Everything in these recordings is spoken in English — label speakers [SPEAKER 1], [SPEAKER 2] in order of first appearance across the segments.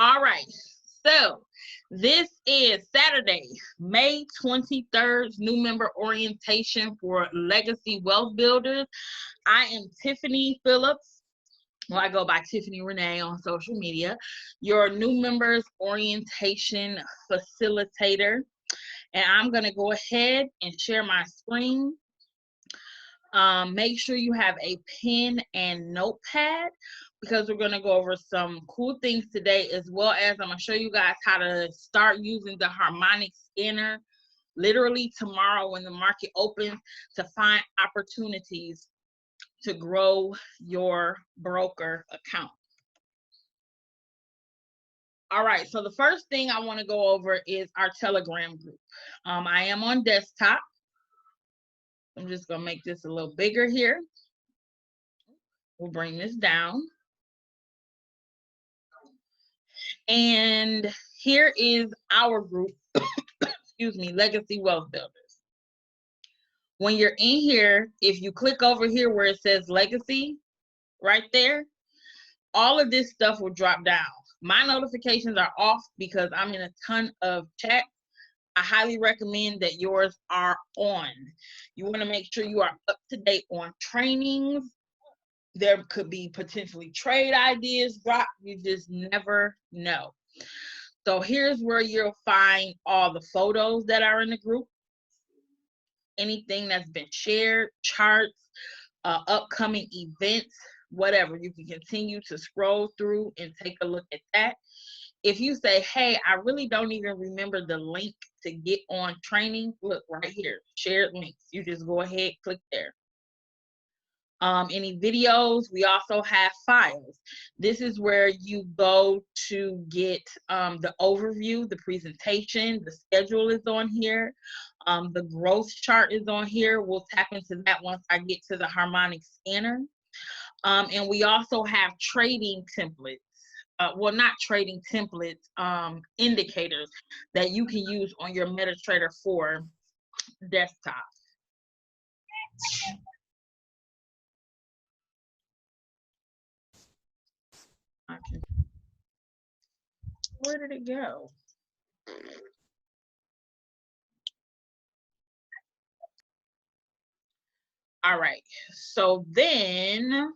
[SPEAKER 1] All right, so this is Saturday, May 23rd, new member orientation for Legacy Wealth Builders. I am Tiffany Phillips. Well, I go by Tiffanee Rena on social media, your new members orientation facilitator. And I'm going to go ahead and share my screen. Make sure you have a pen and notepad because we're going to go over some cool things today, as well as I'm going to show you guys how to start using the Harmonic scanner literally tomorrow when the market opens to find opportunities to grow your broker account. All right, so the first thing I want to go over is our Telegram group. I am on desktop. I'm just going to make this a little bigger here. We'll bring this down. And here is our group, excuse me, Legacy Wealth Builders. When you're in here, if you click over here where it says Legacy, right there, all of this stuff will drop down. My notifications are off because I'm in a ton of chats. I highly recommend that yours are on. You want to make sure you are up to date on trainings. There could be potentially trade ideas drop. You just never know. So here's where you'll find all the photos that are in the group. Anything that's been shared, charts, upcoming events, whatever. You can continue to scroll through and take a look at that. If you say, hey, I really don't even remember the link to get on training, look right here, shared links. You just go ahead, click there. Any videos, we also have files. This is where you go to get the overview, the presentation, the schedule is on here. The growth chart is on here. We'll tap into that once I get to the Harmonic scanner. And we also have trading templates. Well, not trading templates, indicators that you can use on your MetaTrader 4 desktop. Where did it go? All right, so then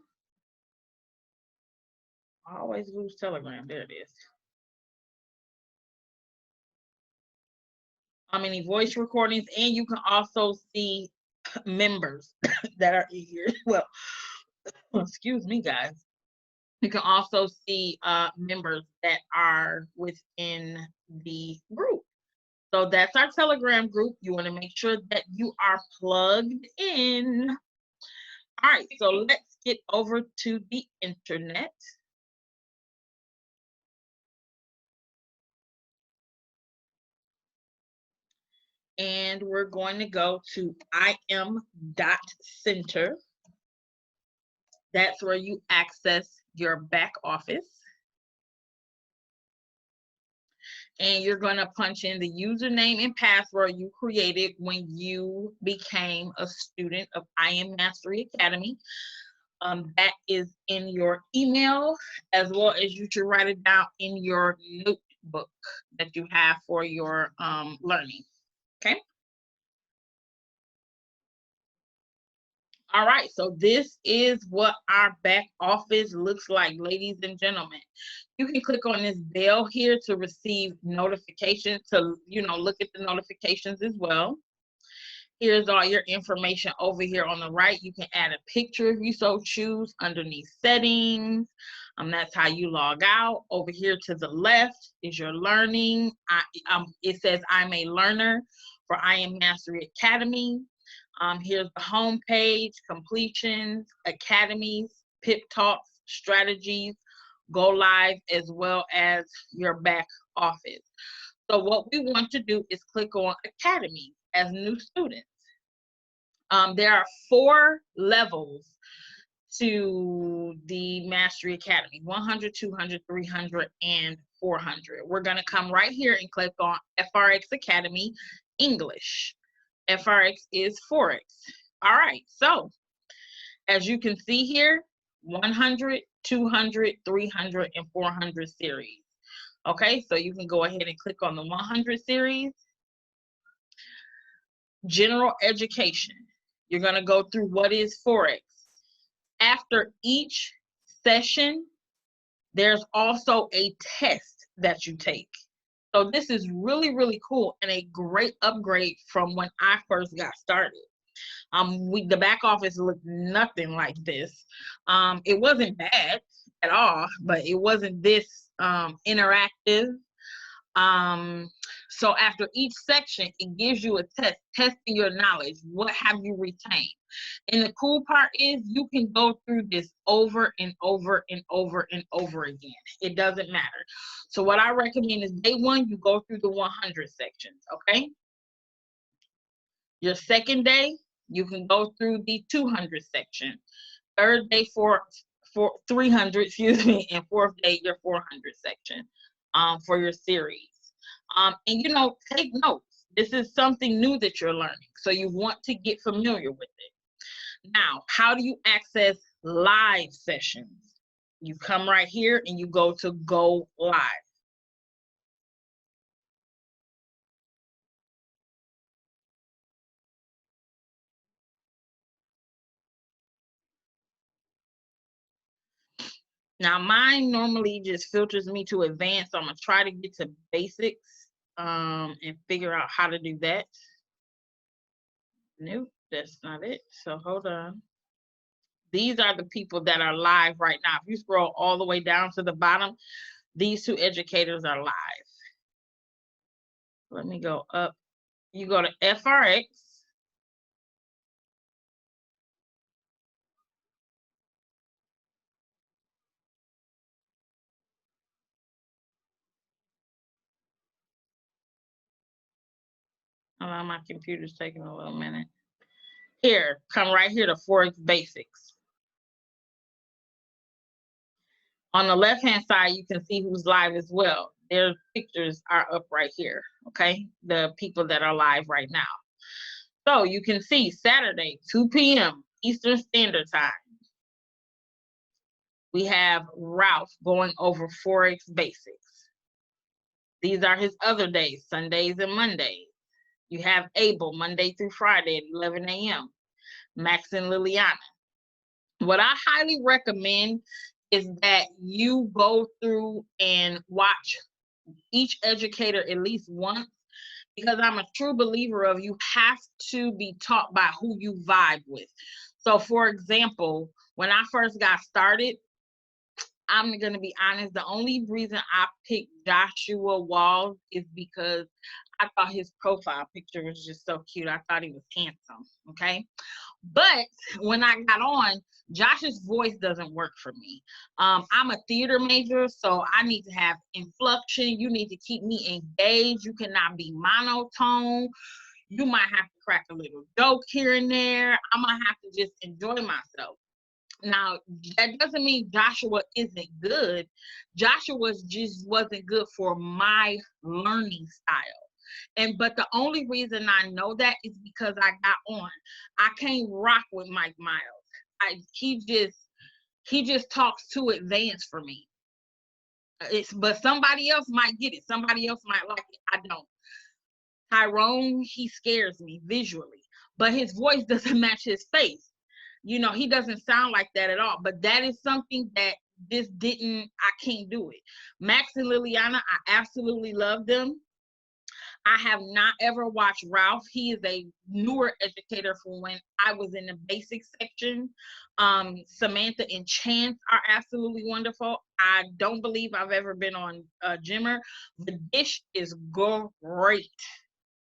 [SPEAKER 1] I always lose Telegram. There it is. Any voice recordings, and you can also see members that are in here. Well, excuse me, guys. You can also see members that are within the group. So that's our Telegram group. You want to make sure that you are plugged in. All right, so let's get over to the internet. And we're going to go to im.center. That's where you access your back office. And you're going to punch in the username and password you created when you became a student of IM Mastery Academy. That is in your email, as well as you should write it down in your notebook that you have for your learning. Okay. All right, so this is what our back office looks like, ladies and gentlemen. You can click on this bell here to receive notifications, to look at the notifications as well. Here's all your information over here on the right. You can add a picture if you so choose underneath settings. That's how you log out. Over here to the left is your learning. It says I'm a learner for IM Mastery Academy. Here's the home page, completions, academies, pip talks, strategies, go live, as well as your back office. So what we want to do is click on Academy as new students. There are 4 levels to the Mastery Academy: 100, 200, 300, and 400. We're going to come right here and click on FRX Academy English. FRX is Forex. All right, so as you can see here, 100, 200, 300, and 400 series. Okay, so you can go ahead and click on the 100 series. General education. You're going to go through what is Forex. After each session, there's also a test that you take. So this is really, really cool and a great upgrade from when I first got started. The back office looked nothing like this. It wasn't bad at all, but it wasn't this interactive. So after each section, it gives you a test, testing your knowledge. What have you retained? And the cool part is you can go through this over and over and over and over again. It doesn't matter. So what I recommend is day one, you go through the 100 sections, okay? Your second day, you can go through the 200 section. Third day for 300, excuse me, and fourth day, your 400 section for your series. And you know, take notes. This is something new that you're learning, so you want to get familiar with it. Now, how do you access live sessions? You come right here and you go to go live. Now, mine normally just filters me to advanced, so I'm gonna try to get to basics and figure out how to do that. Nope, that's not it. So hold on. These are the people that are live right now. If you scroll all the way down to the bottom, these two educators are live. Let me go up. You go to FRX. Oh, my computer's taking a little minute. Here, come right here to Forex Basics. On the left-hand side, you can see who's live as well. Their pictures are up right here, okay? The people that are live right now. So you can see Saturday, 2 p.m. Eastern Standard Time. We have Ralph going over Forex Basics. These are his other days, Sundays and Mondays. You have Abel, Monday through Friday at 11 a.m. Max and Liliana. What I highly recommend is that you go through and watch each educator at least once, because I'm a true believer of you have to be taught by who you vibe with. So for example, when I first got started, I'm going to be honest, the only reason I picked Joshua Walls is because I thought his profile picture was just so cute. I thought he was handsome, okay? But when I got on, Josh's voice doesn't work for me. I'm a theater major, so I need to have inflection. You need to keep me engaged. You cannot be monotone. You might have to crack a little joke here and there. I'm going to have to just enjoy myself. Now, that doesn't mean Joshua isn't good. Joshua just wasn't good for my learning style. But the only reason I know that is because I got on. I can't rock with Mike Miles. He just talks too advanced for me. But somebody else might get it. Somebody else might like it. I don't. Tyrone, he scares me visually, but his voice doesn't match his face. You know, he doesn't sound like that at all. But that is something that I can't do it. Max and Liliana, I absolutely love them. I have not ever watched Ralph. He is a newer educator from when I was in the basic section. Samantha and Chance are absolutely wonderful. I don't believe I've ever been on Jimmer. The dish is great.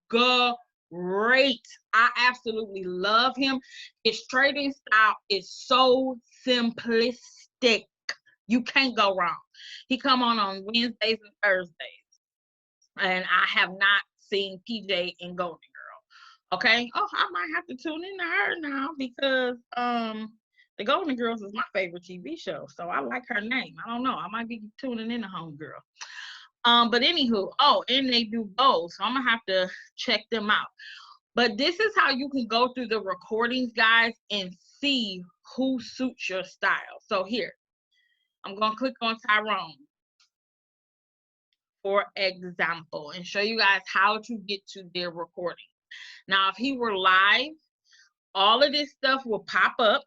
[SPEAKER 1] Great. I absolutely love him. His trading style is so simplistic. You can't go wrong. He come on Wednesdays and Thursdays. And I have not seen PJ and Golden Girl. Okay. Oh, I might have to tune in to her now because the Golden Girls is my favorite TV show. So I like her name. I don't know. I might be tuning in to Homegirl. But anywho, and they do both. So I'm gonna have to check them out. But this is how you can go through the recordings, guys, and see who suits your style. So here, I'm gonna click on Tyrone. for example, and show you guys how to get to their recording. Now, if he were live, all of this stuff will pop up.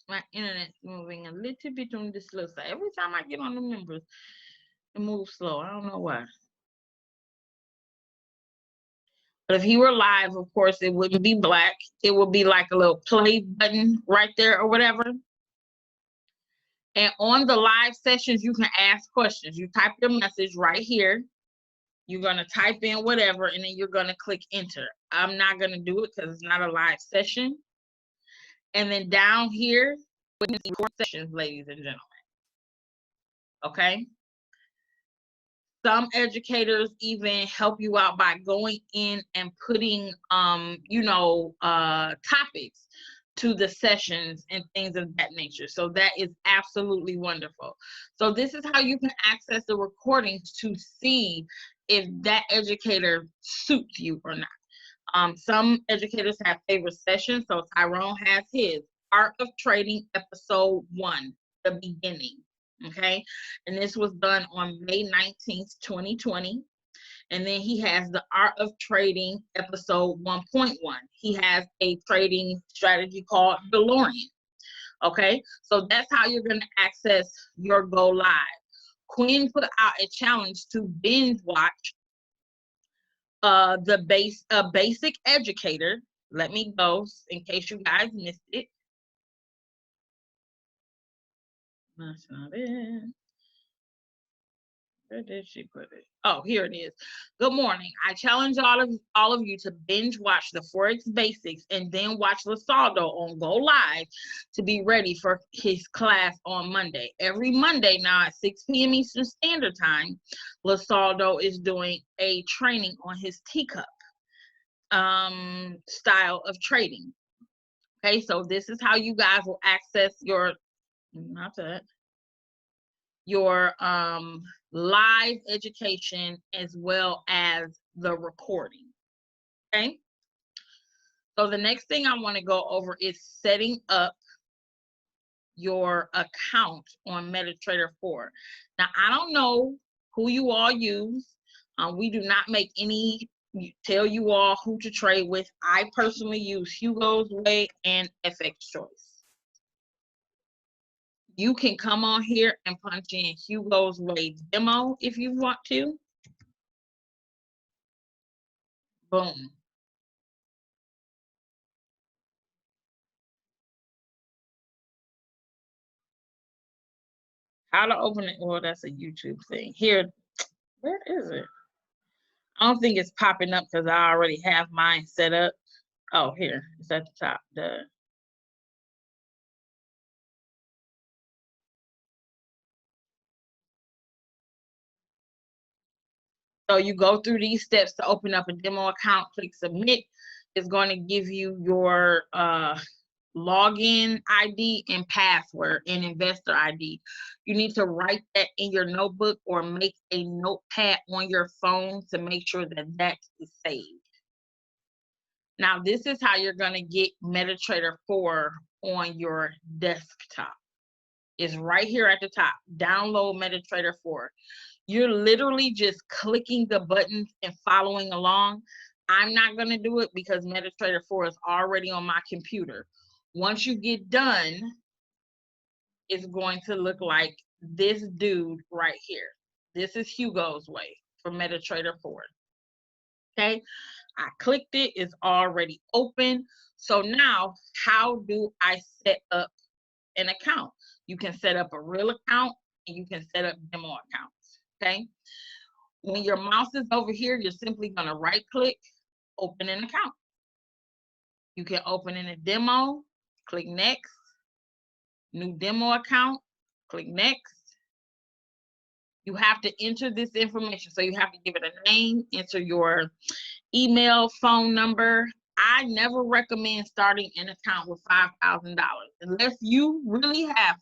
[SPEAKER 1] My internet's moving a little bit on the slow side. Every time I get on the members, it moves slow. I don't know why. But if he were live, of course, it wouldn't be black. It would be like a little play button right there or whatever. And on the live sessions, you can ask questions. You type your message right here. You're going to type in whatever, and then you're going to click enter. I'm not going to do it because it's not a live session. And then down here, we can see more sessions, ladies and gentlemen. Okay? Some educators even help you out by going in and putting, topics to the sessions and things of that nature. So that is absolutely wonderful. So this is how you can access the recordings to see if that educator suits you or not. Some educators have favorite sessions. So Tyrone has his Art of Trading episode 1, the beginning. Okay, and this was done on May 19th, 2020. And then he has the Art of Trading episode 1.1. He has a trading strategy called DeLorean. Okay, so that's how you're going to access your Go Live. Quinn put out a challenge to binge watch Basic Educator. Let me go in case you guys missed it. That's not it. Where did she put it? Oh, here it is. Good morning. I challenge all of you to binge watch the Forex Basics and then watch Lasaldo on Go Live to be ready for his class on Monday. Every Monday now at 6 p.m. Eastern Standard Time, Lasaldo is doing a training on his teacup style of trading. Okay, so this is how you guys will access your, not that, your live education as well as the recording. Okay, so the next thing I want to go over is setting up your account on MetaTrader 4. Now, I don't know who you all use. We do not make any tell you all who to trade with. I personally use Hugo's Way and FX Choice. You can come on here and punch in Hugo's Way demo if you want to. Boom. How to open it? Well, that's a YouTube thing. Here, where is it? I don't think it's popping up because I already have mine set up. Oh, here, it's at the top. So you go through these steps to open up a demo account, click submit. It's going to give you your login ID and password and investor ID. You need to write that in your notebook or make a notepad on your phone to make sure that that is saved. Now, this is how you're going to get MetaTrader 4 on your desktop. It's right here at the top. Download MetaTrader 4. You're literally just clicking the buttons and following along. I'm not going to do it because MetaTrader 4 is already on my computer. Once you get done, it's going to look like this dude right here. This is Hugo's Way for MetaTrader 4. Okay, I clicked it. It's already open. So now, how do I set up an account? You can set up a real account and you can set up demo accounts. Okay, when your mouse is over here, you're simply going to right click, open an account. You can open in a demo, click next, new demo account, click next. You have to enter this information. So you have to give it a name, enter your email, phone number. I never recommend starting an account with $5,000 unless you really have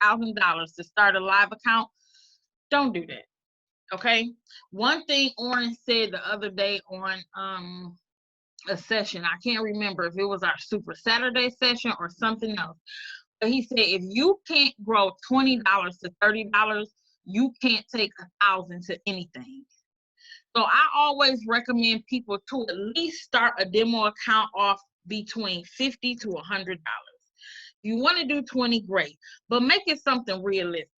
[SPEAKER 1] $5,000 to start a live account. Don't do that. Okay. One thing Orange said the other day on a session, I can't remember if it was our Super Saturday session or something else, But he said, if you can't grow $20 to $30, you can't take $1,000 to anything. So I always recommend people to at least start a demo account off between $50 to $100. If you want to do 20, great, but make it something realistic.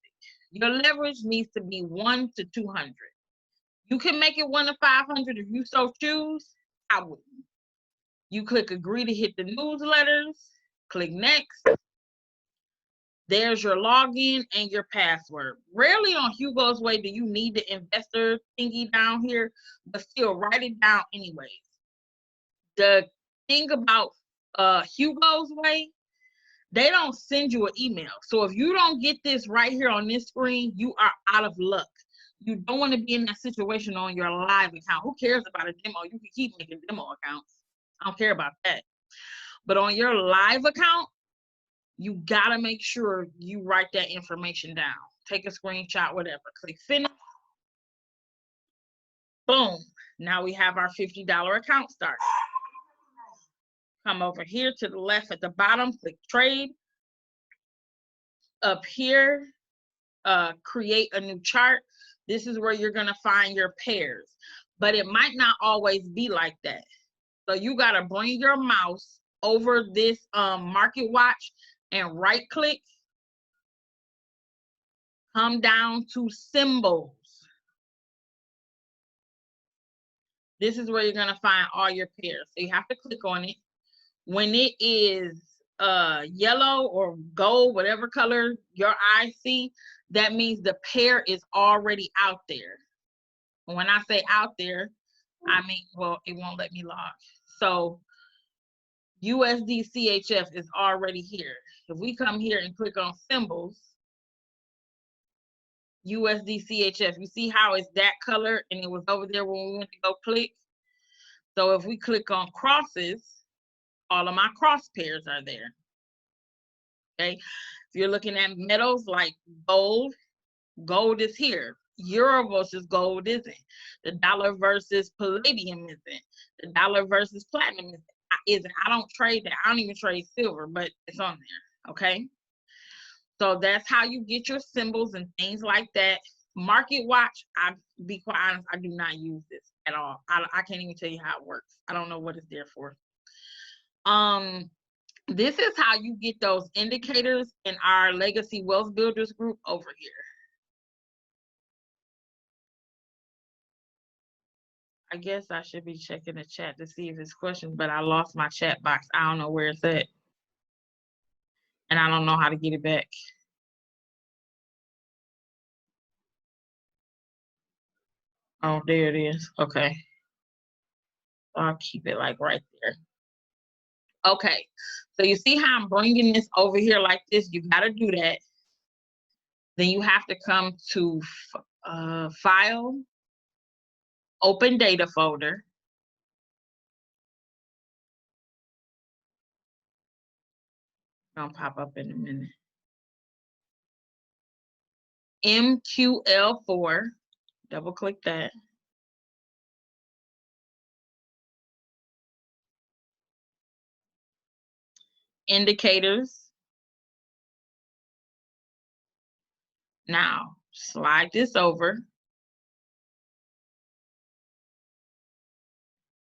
[SPEAKER 1] Your leverage needs to be 1 to 200. You can make it 1 to 500 if you so choose. I wouldn't. You click agree to hit the newsletters, click next. There's your login and your password. Rarely on Hugo's Way do you need the investor thingy down here, but still write it down anyways. The thing about Hugo's Way, they don't send you an email. So if you don't get this right here on this screen, you are out of luck. You don't want to be in that situation on your live account. Who cares about a demo? You can keep making demo accounts. I don't care about that. But on your live account, you gotta make sure you write that information down. Take a screenshot, whatever. Click finish. Boom. Now we have our $50 account started. Come over here to the left at the bottom, click trade. Up here, create a new chart. This is where you're gonna find your pairs, but it might not always be like that. So you gotta bring your mouse over this market watch and right click, come down to symbols. This is where you're gonna find all your pairs. So you have to click on it. When it is yellow or gold, whatever color your eyes see, that means the pair is already out there. When I say out there, I mean, well, it won't let me log. So USD CHF is already here. If we come here and click on symbols, USD CHF, you see how it's that color and it was over there when we went to go click? So if we click on crosses, all of my cross pairs are there. Okay, if you're looking at metals like gold, gold is here. Euro versus gold isn't. The dollar versus palladium isn't. The dollar versus platinum isn't. I don't trade that. I don't even trade silver, but it's on there. Okay. So that's how you get your symbols and things like that. Market watch, I be quite honest, I do not use this at all. I can't even tell you how it works. I don't know what it's there for. This is how you get those indicators in our Legacy Wealth Builders group over here. I guess I should be checking the chat to see if it's questions, but I lost my chat box. I don't know where it's at. And I don't know how to get it back. Oh, there it is. Okay. I'll keep it like right there. Okay. So you see how I'm bringing this over here like this? You got to do that. Then you have to come to File, Open Data Folder. Gonna pop up in a minute. MQL4, double click that. Indicators. Now, slide this over.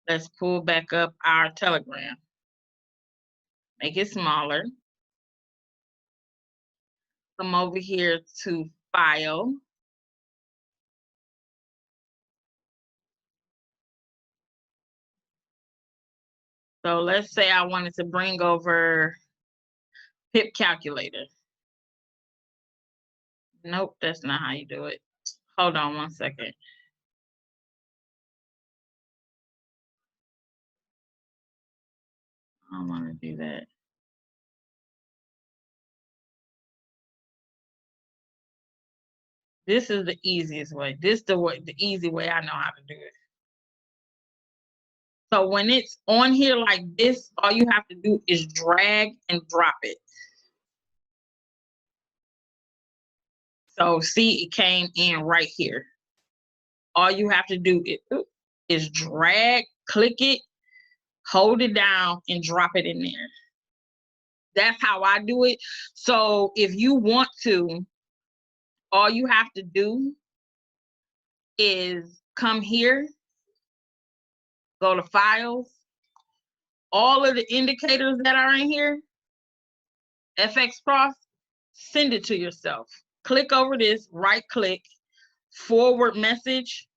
[SPEAKER 1] Let's pull back up our Telegram. Make it smaller. Come over here to File. So let's say I wanted to bring over pip calculator. Nope, that's not how you do it. Hold on one second. I don't want to do that. This is the easiest way. This is the easy way I know how to do it. So when it's on here like this, all you have to do is drag and drop it. So see, it came in right here. All you have to do is drag, click it, hold it down, and drop it in there. That's how I do it. So if you want to, all you have to do is come here, go to files, all of the indicators that are in here, FX cross, send it to yourself. Click over this, right click, forward message.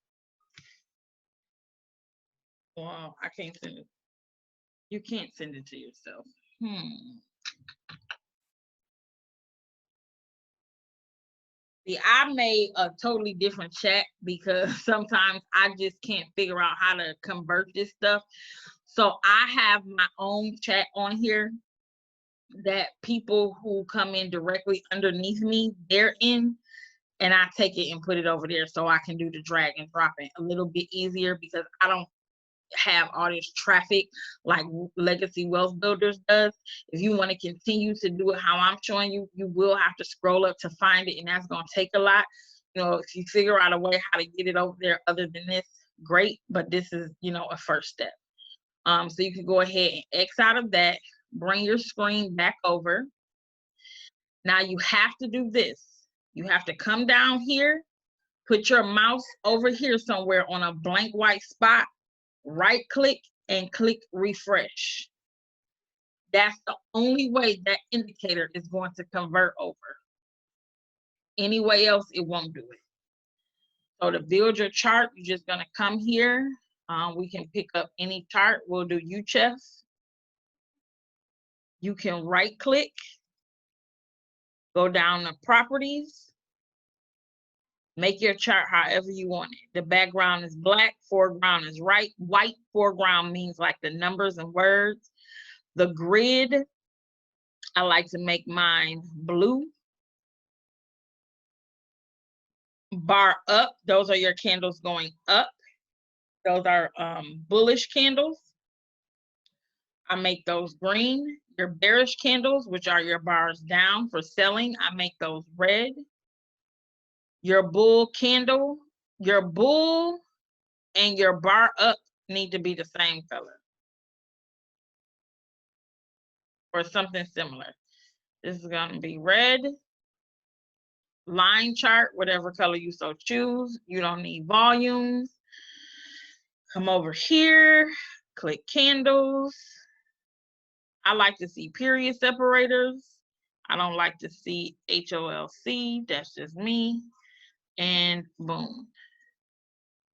[SPEAKER 1] Well, I can't send it. You can't send it to yourself. See, I made a totally different chat because sometimes I just can't figure out how to convert this stuff. So I have my own chat on here that people who come in directly underneath me, they're in, and I take it and put it over there so I can do the drag and drop it a little bit easier because I don't have all this traffic like Legacy Wealth Builders does. If you want to continue to do it how I'm showing you, you will have to scroll up to find it, and that's going to take a lot. You know, if you figure out a way how to get it over there other than this, great, but this is, you know, a first step. So you can go ahead and X out of that, bring your screen back over. Now you have to do this. You have to come down here, put your mouse over here somewhere on a blank white spot, right click and click refresh. That's the only way that indicator is going to convert over. Any way else, it won't do it. So to build your chart, you're just gonna come here. We can pick up any chart. We'll do UCHEF. You can right click, go down to properties, make your chart however you want it. The background is black, foreground is white. Foreground means like the numbers and words. The grid, I like to make mine blue. Bar up, those are your candles going up. Those are bullish candles. I make those green. Your bearish candles, which are your bars down for selling, I make those red. Your bull candle, your bull and your bar up need to be the same color or something similar. This is going to be red. Line chart, whatever color you so choose. You don't need volumes. Come over here, click candles. I like to see period separators. I don't like to see HOLC. That's just me. And boom.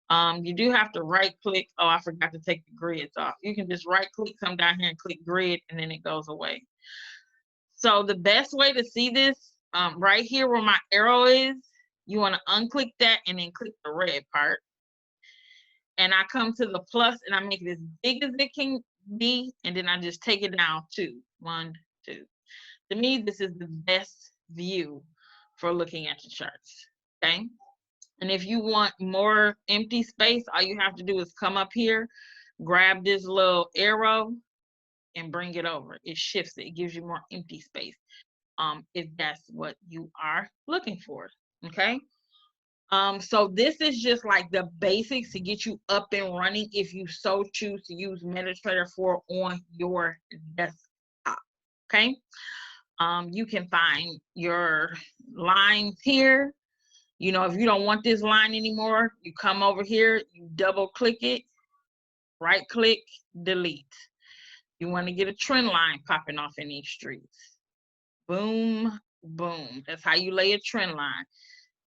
[SPEAKER 1] You do have to right click. Oh, I forgot to take the grids off. You can just right click, come down here and click grid, and then it goes away. So the best way to see this, right here where my arrow is, you want to unclick that and then click the red part. And I come to the plus and I make it as big as it can be, and then I just take it down 2. 1, 2. To me, this is the best view for looking at the charts, okay? And if you want more empty space, all you have to do is come up here, grab this little arrow, and bring it over. It shifts it. It gives you more empty space, if that's what you are looking for, okay? So this is just like the basics to get you up and running if you so choose to use MetaTrader 4 on your desktop, okay? You can find your lines here. You know, if you don't want this line anymore, you come over here, you double click it, right click, delete. You want to get a trend line popping off in these streets. Boom, boom. That's how you lay a trend line.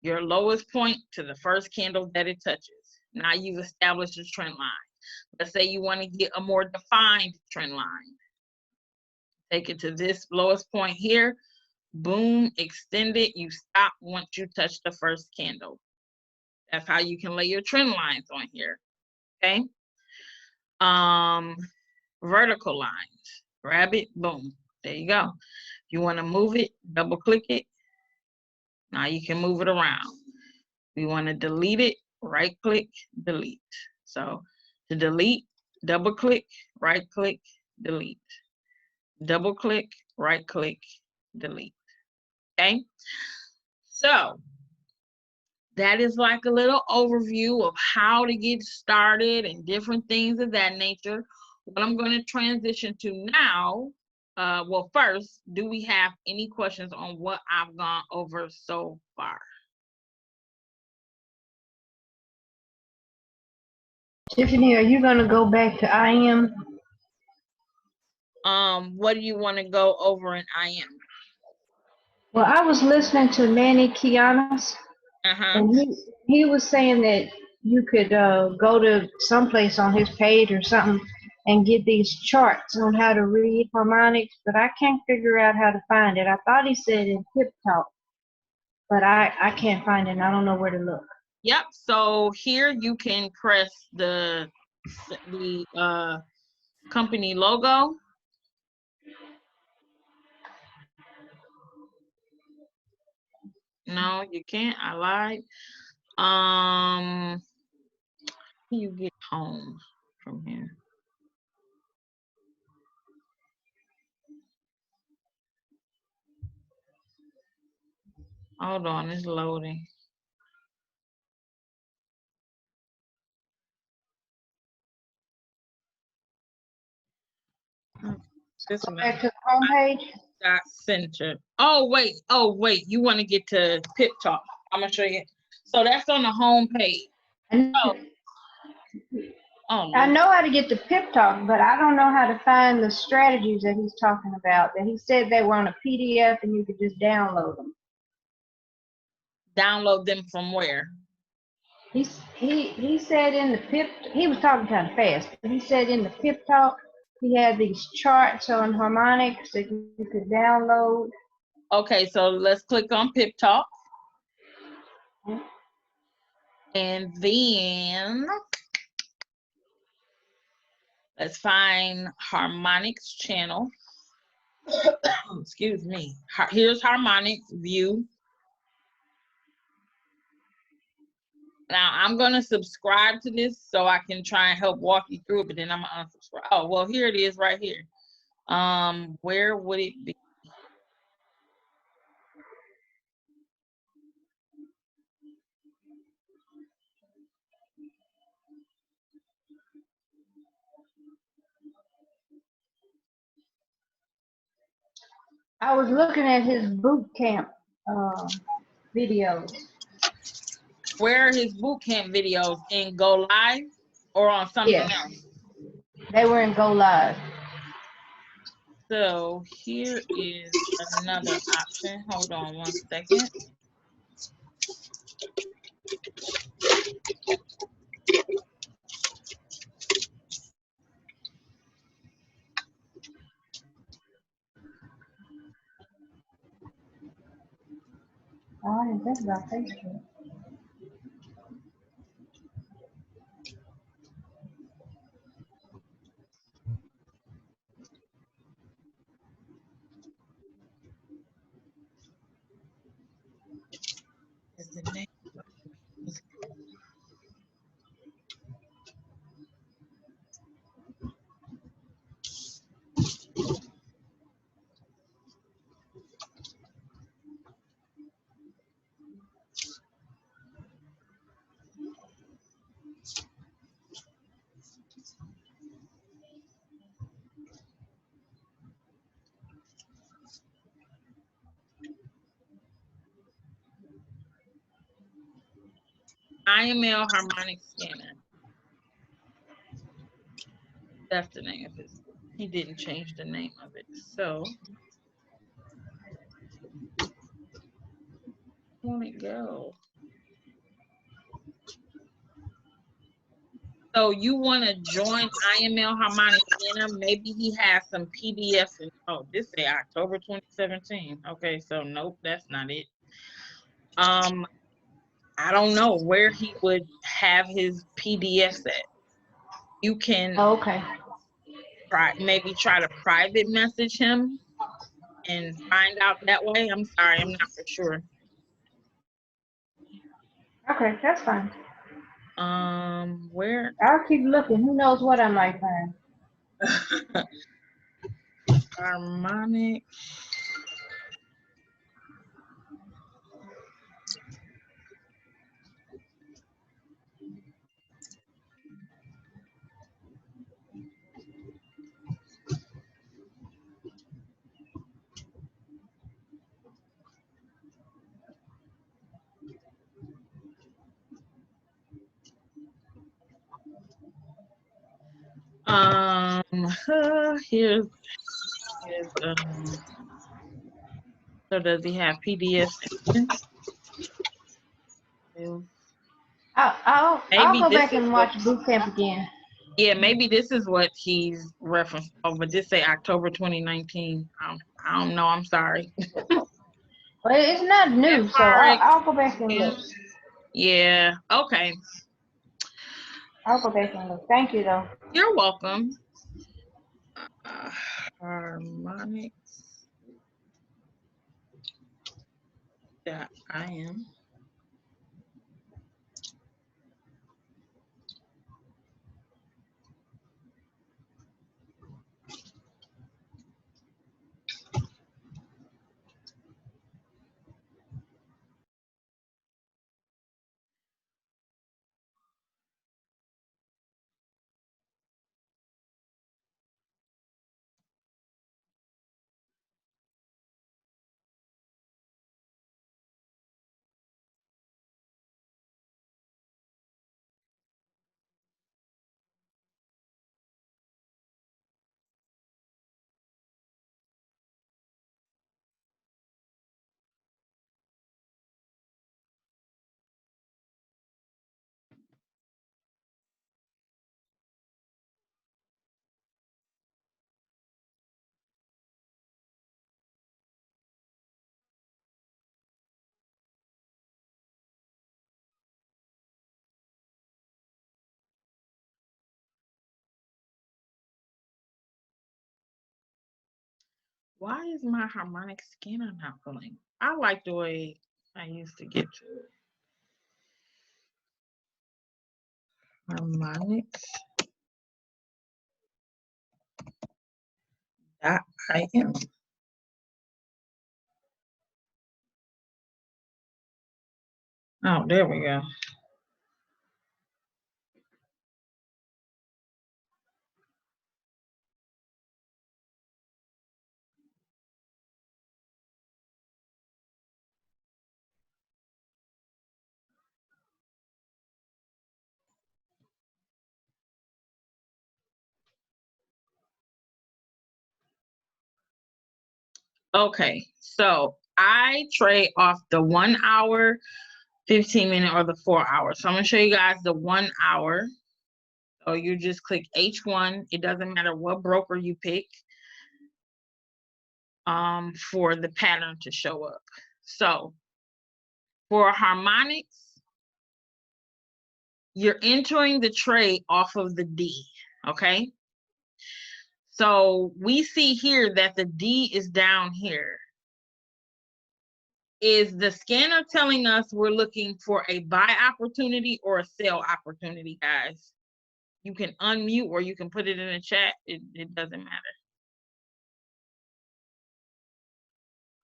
[SPEAKER 1] Your lowest point to the first candle that it touches. Now you've established a trend line. Let's say you want to get a more defined trend line. Take it to this lowest point here. Boom, extend it. You stop once you touch the first candle. That's how you can lay your trend lines on here, okay? Vertical lines. Grab it, boom. There you go. If you want to move it, double click it. Now you can move it around. We want to delete it, right click, delete. So to delete, double click, right click, delete. Double click, right click, delete. Okay? So that is like a little overview of how to get started and different things of that nature. What I'm going to transition to now Well, first, do we have any questions on what I've gone over so far?
[SPEAKER 2] Tiffany, are you going to go back to IM?
[SPEAKER 1] What do you want to go over in IM?
[SPEAKER 2] Well, I was listening to Manny Kianas,
[SPEAKER 1] Uh-huh.
[SPEAKER 2] and he was saying that you could go to someplace on his page or something and get these charts on how to read harmonics, but I can't figure out how to find it. I thought he said in Pip Talk, but I can't find it, and I don't know where to look.
[SPEAKER 1] Yep. So here you can press the company logo. No, you can't. I lied. You get home from here. Hold on, it's loading. This
[SPEAKER 2] Go
[SPEAKER 1] one.
[SPEAKER 2] back to the homepage.
[SPEAKER 1] Dot center. Oh wait. You want to get to Pip Talk? I'm gonna show you. So that's on the home page.
[SPEAKER 2] I know how to get to Pip Talk, but I don't know how to find the strategies that he's talking about. That he said they were on a PDF and you could just download them.
[SPEAKER 1] Download them from where?
[SPEAKER 2] He said in the Pip, he was talking kind of fast, but he said in the Pip Talk he had these charts on harmonics that you could download.
[SPEAKER 1] Okay, so let's click on Pip Talk. And then let's find Harmonic's channel. Excuse me. Here's Harmonic view. Now I'm gonna subscribe to this so I can try and help walk you through it, but then I'm gonna unsubscribe. Oh, well, here it is right here. Where would it be?
[SPEAKER 2] I was looking at his boot camp videos.
[SPEAKER 1] Where are his boot camp videos? In Go Live or on something else?
[SPEAKER 2] They were in Go Live.
[SPEAKER 1] So here is another option. Hold on one second.
[SPEAKER 2] I didn't think about Facebook.
[SPEAKER 1] Is the name? IML Harmonic Scanner. That's the name of his. He didn't change the name of it. So where did it go? So you want to join IML Harmonic Scanner? Maybe he has some PDFs. Oh, this say October 2017. Okay, so nope, that's not it. I don't know where he would have his PDFs at. You can maybe try to private message him and find out that way. I'm sorry, I'm not for sure.
[SPEAKER 2] Okay, that's fine.
[SPEAKER 1] Where?
[SPEAKER 2] I'll keep looking. Who knows what I might find.
[SPEAKER 1] Harmonic. Here's so does he have PDF section?
[SPEAKER 2] I'll
[SPEAKER 1] Maybe
[SPEAKER 2] go
[SPEAKER 1] this
[SPEAKER 2] back
[SPEAKER 1] is
[SPEAKER 2] and
[SPEAKER 1] what,
[SPEAKER 2] watch boot camp again.
[SPEAKER 1] yeah, maybe this is what he's referenced. Oh, but this say October 2019. I don't know, I'm sorry.
[SPEAKER 2] But it's not new, so I'll go back and look.
[SPEAKER 1] Yeah, okay.
[SPEAKER 2] I'll go back and look. Thank you, though.
[SPEAKER 1] You're welcome. Harmonic. Yeah, I am. Why is my harmonic scanner not pulling? I like the way I used to get to it. Harmonics. I am. Oh, there we go. Okay, so I trade off the 1 hour, 15-minute, or the 4 hours. So I'm gonna show you guys the 1 hour. So you just click H1. It doesn't matter what broker you pick for the pattern to show up. So for harmonics, you're entering the trade off of the D, okay? So we see here that the D is down here. Is the scanner telling us we're looking for a buy opportunity or a sell opportunity, guys? You can unmute or you can put it in the chat. It doesn't matter.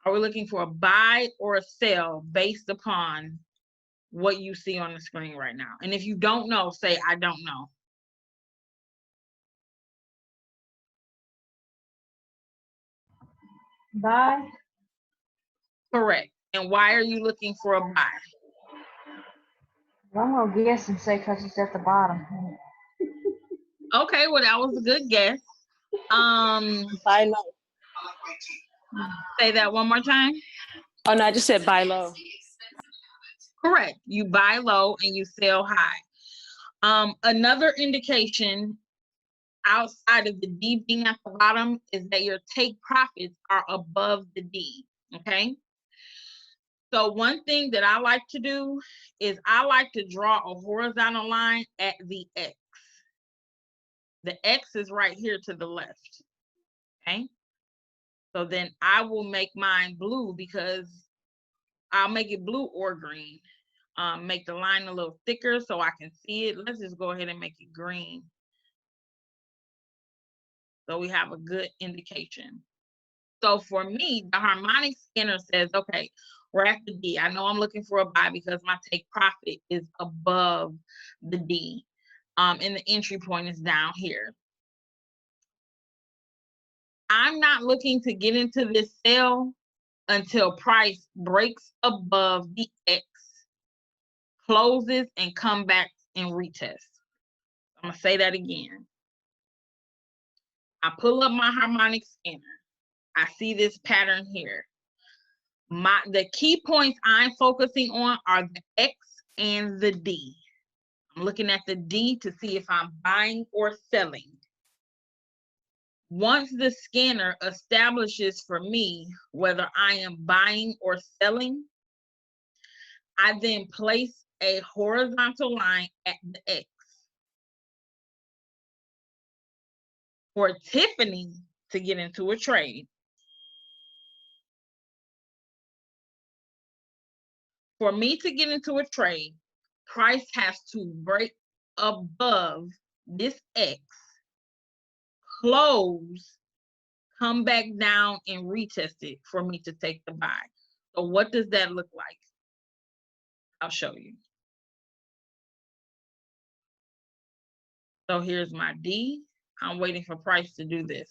[SPEAKER 1] Are we looking for a buy or a sell based upon what you see on the screen right now? And if you don't know, say, I don't know.
[SPEAKER 2] Buy.
[SPEAKER 1] Correct. And why are you looking for a buy?
[SPEAKER 2] I'm going to guess and say because it's at the bottom.
[SPEAKER 1] Okay, well, that was a good guess.
[SPEAKER 3] Buy low.
[SPEAKER 1] Say that one more time.
[SPEAKER 3] Oh, no, I just said buy low.
[SPEAKER 1] Correct. You buy low and you sell high. Another indication outside of the D being at the bottom is that your take profits are above the D, okay? So one thing that I like to do is I like to draw a horizontal line at the X. The X is right here to the left, okay? So then I will make mine blue because I'll make it blue or green. Make the line a little thicker so I can see it. Let's just go ahead and make it green. So we have a good indication. So for me, the harmonic scanner says, okay, we're at the D. I know I'm looking for a buy because my take profit is above the D. And the entry point is down here. I'm not looking to get into this sell until price breaks above the X, closes, and come back and retest. I'm gonna say that again. I pull up my harmonic scanner. I see this pattern here. The key points I'm focusing on are the X and the D. I'm looking at the D to see if I'm buying or selling. Once the scanner establishes for me whether I am buying or selling, I then place a horizontal line at the X. For Tiffanee to get into a trade, for me to get into a trade, price has to break above this X, close, come back down and retest it for me to take the buy. So what does that look like? I'll show you. So here's my D. I'm waiting for price to do this.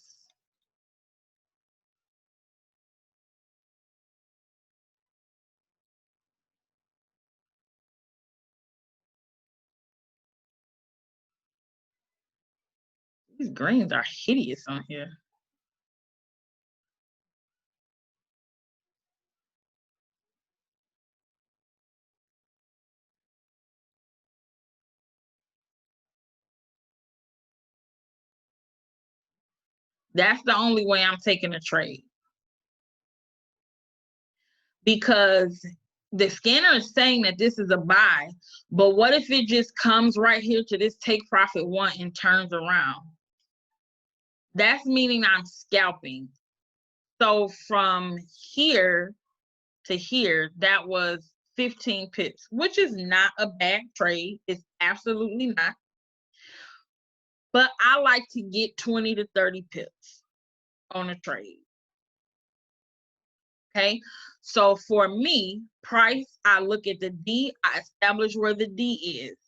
[SPEAKER 1] These greens are hideous on here. That's the only way I'm taking a trade. Because the scanner is saying that this is a buy, but what if it just comes right here to this take profit one and turns around? That's meaning I'm scalping. So from here to here, that was 15 pips, which is not a bad trade. It's absolutely not. But I like to get 20 to 30 pips on a trade. Okay, so for me, price, I look at the D, I establish where the D is.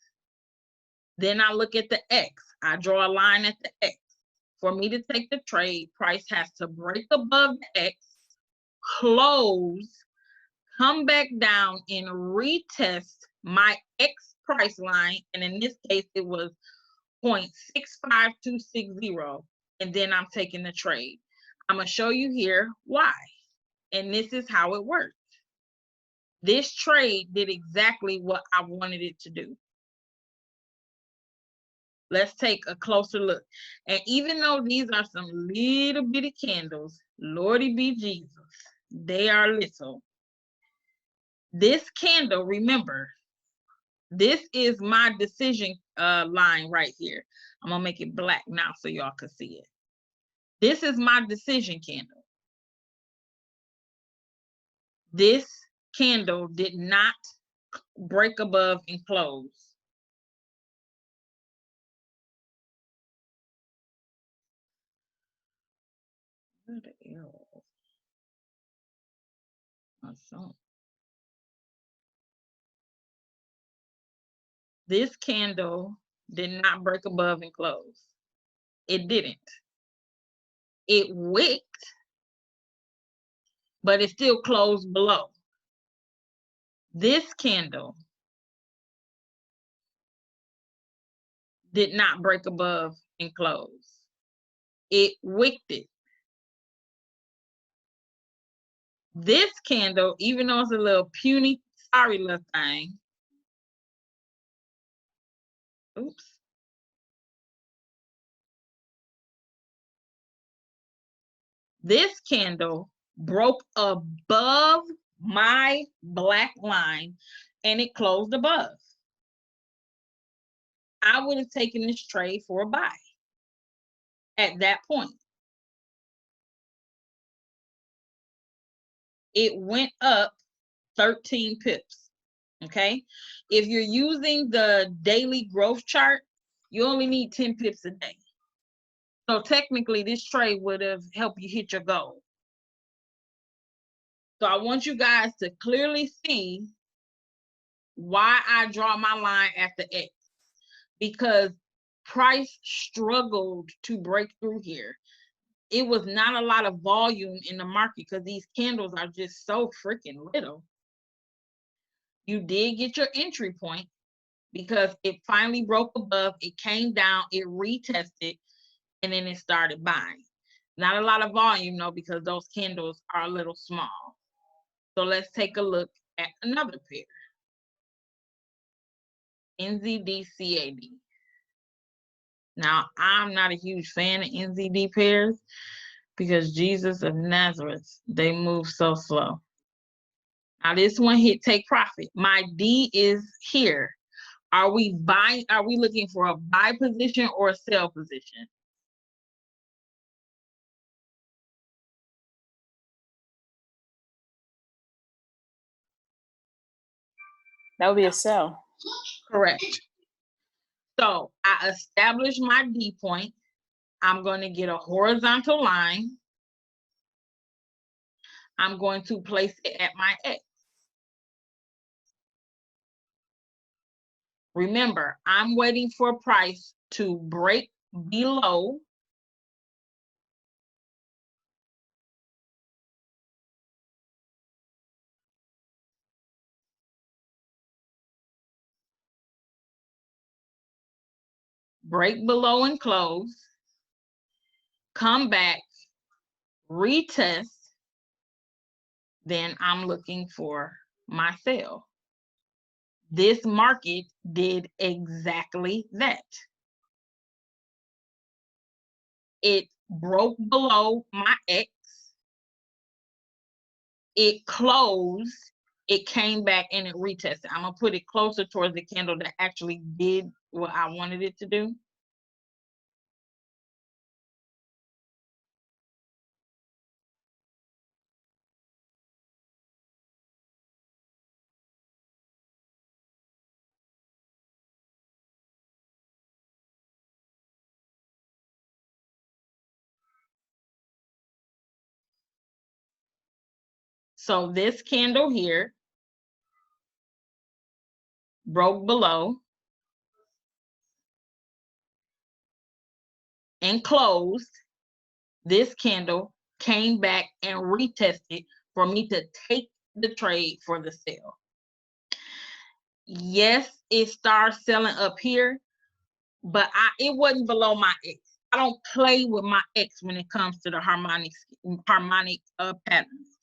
[SPEAKER 1] Then I look at the X, I draw a line at the X. For me to take the trade, price has to break above the X, close, come back down and retest my X price line. And in this case, it was 0.65260. And then I'm taking the trade. I'm going to show you here why. And this is how it works. This trade did exactly what I wanted it to do. Let's take a closer look. And even though these are some little bitty candles, Lordy be Jesus, they are little. This candle, remember, this is my decision line right here. I'm gonna make it black now so y'all can see it. This is my decision candle. This candle did not break above and close. Where the hell? This candle did not break above and close. It didn't. It wicked, but it still closed below. This candle did not break above and close. It wicked it. This candle, even though it's a little puny, sorry little thing. Oops. This candle broke above my black line and it closed above. I would have taken this trade for a buy at that point. It went up 13 pips, okay? If you're using the daily growth chart, you only need 10 pips a day. So technically, this trade would have helped you hit your goal. So I want you guys to clearly see why I draw my line at the X. Because price struggled to break through here. It was not a lot of volume in the market because these candles are just so freaking little. You did get your entry point because it finally broke above, it came down, it retested, and then it started buying. Not a lot of volume though, because those candles are a little small. So let's take a look at another pair. NZD-CAD. Now, I'm not a huge fan of NZD pairs because Jesus of Nazareth, they move so slow. Now this one hit take profit. My D is here. Are we buying? Are we looking for a buy position or a sell position?
[SPEAKER 3] That would be a sell.
[SPEAKER 1] Correct. So I establish my D point. I'm going to get a horizontal line. I'm going to place it at my X. Remember, I'm waiting for price to break below and close, come back, retest, then I'm looking for my sell. This market did exactly that. It broke below my X. It closed. It came back and it retested. I'm going to put it closer towards the candle that actually did what I wanted it to do. So this candle here broke below and closed. This candle came back and retested for me to take the trade for the sale. Yes, it starts selling up here, but it wasn't below my X. I don't play with my X when it comes to the harmonic patterns.